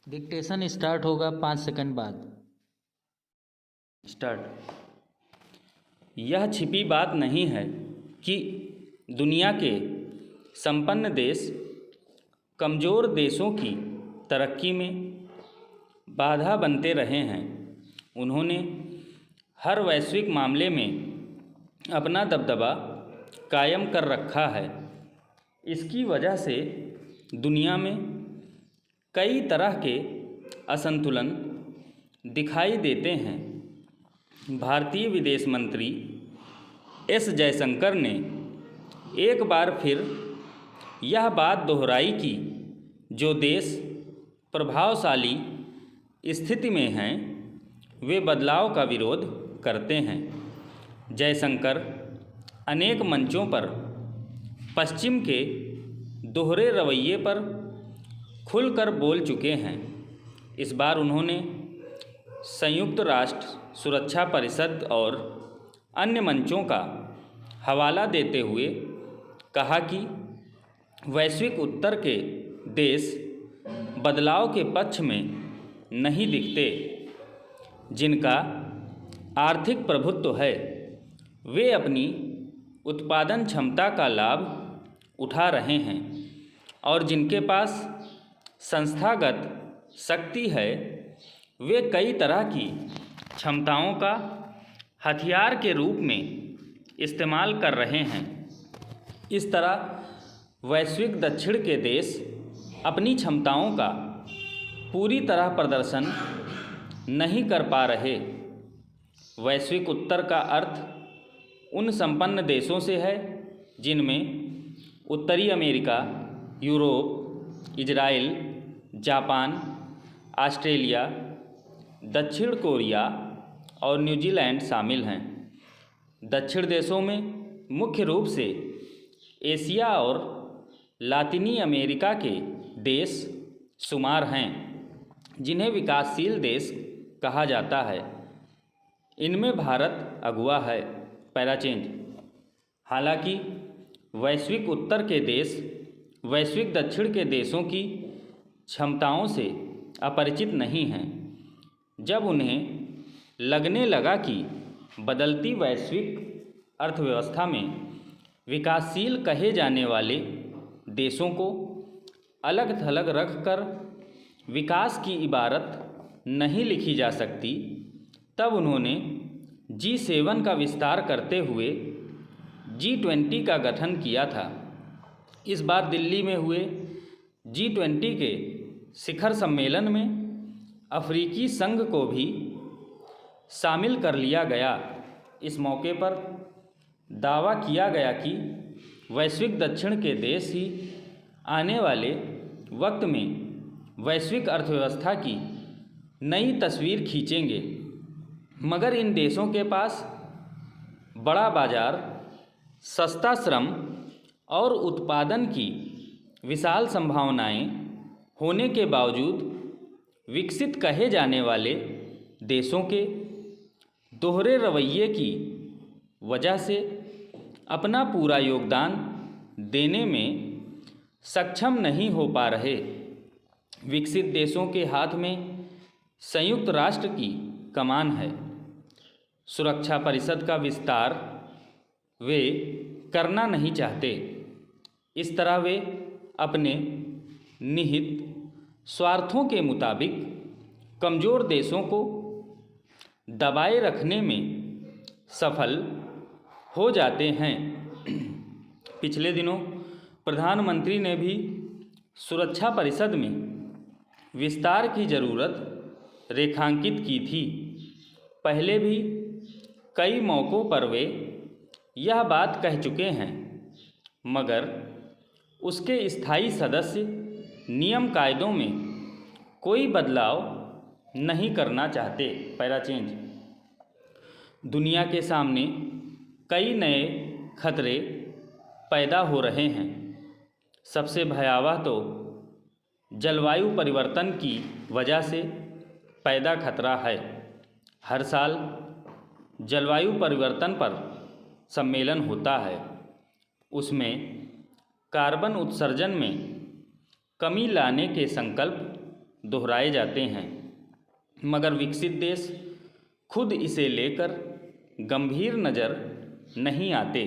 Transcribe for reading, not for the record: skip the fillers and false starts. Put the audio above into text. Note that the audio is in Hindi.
डिक्टेशन स्टार्ट होगा 5 सेकंड बाद। स्टार्ट। यह छिपी बात नहीं है कि दुनिया के संपन्न देश कमज़ोर देशों की तरक्की में बाधा बनते रहे हैं। उन्होंने हर वैश्विक मामले में अपना दबदबा कायम कर रखा है। इसकी वजह से दुनिया में कई तरह के असंतुलन दिखाई देते हैं। भारतीय विदेश मंत्री एस जयशंकर ने एक बार फिर यह बात दोहराई कि जो देश प्रभावशाली स्थिति में हैं वे बदलाव का विरोध करते हैं। जयशंकर अनेक मंचों पर पश्चिम के दोहरे रवैये पर खुलकर बोल चुके हैं। इस बार उन्होंने संयुक्त राष्ट्र सुरक्षा परिषद और अन्य मंचों का हवाला देते हुए कहा कि वैश्विक उत्तर के देश बदलाव के पक्ष में नहीं दिखते। जिनका आर्थिक प्रभुत्व है वे अपनी उत्पादन क्षमता का लाभ उठा रहे हैं और जिनके पास संस्थागत शक्ति है वे कई तरह की क्षमताओं का हथियार के रूप में इस्तेमाल कर रहे हैं। इस तरह वैश्विक दक्षिण के देश अपनी क्षमताओं का पूरी तरह प्रदर्शन नहीं कर पा रहे। वैश्विक उत्तर का अर्थ उन संपन्न देशों से है जिनमें उत्तरी America, Europe, Israel, Japan, Australia, दक्षिण कोरिया और न्यूजीलैंड शामिल हैं। दक्षिण देशों में मुख्य रूप से एशिया और लातिनी अमेरिका के देश शुमार हैं जिन्हें विकासशील देश कहा जाता है। इनमें भारत अगुवा है। Para change. हालांकि वैश्विक उत्तर के देश वैश्विक दक्षिण के देशों की क्षमताओं से अपरिचित नहीं हैं। जब उन्हें लगने लगा कि बदलती वैश्विक अर्थव्यवस्था में विकासशील कहे जाने वाले देशों को अलग थलग रखकर विकास की इबारत नहीं लिखी जा सकती, तब उन्होंने G7 का विस्तार करते हुए G20 का गठन किया था। इस बार दिल्ली में हुए G20 के शिखर सम्मेलन में अफ्रीकी संघ को भी शामिल कर लिया गया। इस मौके पर दावा किया गया कि वैश्विक दक्षिण के देश ही आने वाले वक्त में वैश्विक अर्थव्यवस्था की नई तस्वीर खींचेंगे। मगर इन देशों के पास बड़ा बाजार, सस्ता श्रम और उत्पादन की विशाल संभावनाएं होने के बावजूद विकसित कहे जाने वाले देशों के दोहरे रवैये की वजह से अपना पूरा योगदान देने में सक्षम नहीं हो पा रहे। विकसित देशों के हाथ में संयुक्त राष्ट्र की कमान है। सुरक्षा परिषद का विस्तार वे करना नहीं चाहते। इस तरह वे अपने निहित स्वार्थों के मुताबिक कमज़ोर देशों को दबाए रखने में सफल हो जाते हैं। पिछले दिनों प्रधानमंत्री ने भी सुरक्षा परिषद में विस्तार की ज़रूरत रेखांकित की थी। पहले भी कई मौक़ों पर वे यह बात कह चुके हैं, मगर उसके स्थायी सदस्य नियम कायदों में कोई बदलाव नहीं करना चाहते। Para change. दुनिया के सामने कई नए खतरे पैदा हो रहे हैं। सबसे भयावह तो जलवायु परिवर्तन की वजह से पैदा खतरा है। हर साल जलवायु परिवर्तन पर सम्मेलन होता है। उसमें कार्बन उत्सर्जन में कमी लाने के संकल्प दोहराए जाते हैं, मगर विकसित देश खुद इसे लेकर गंभीर नज़र नहीं आते।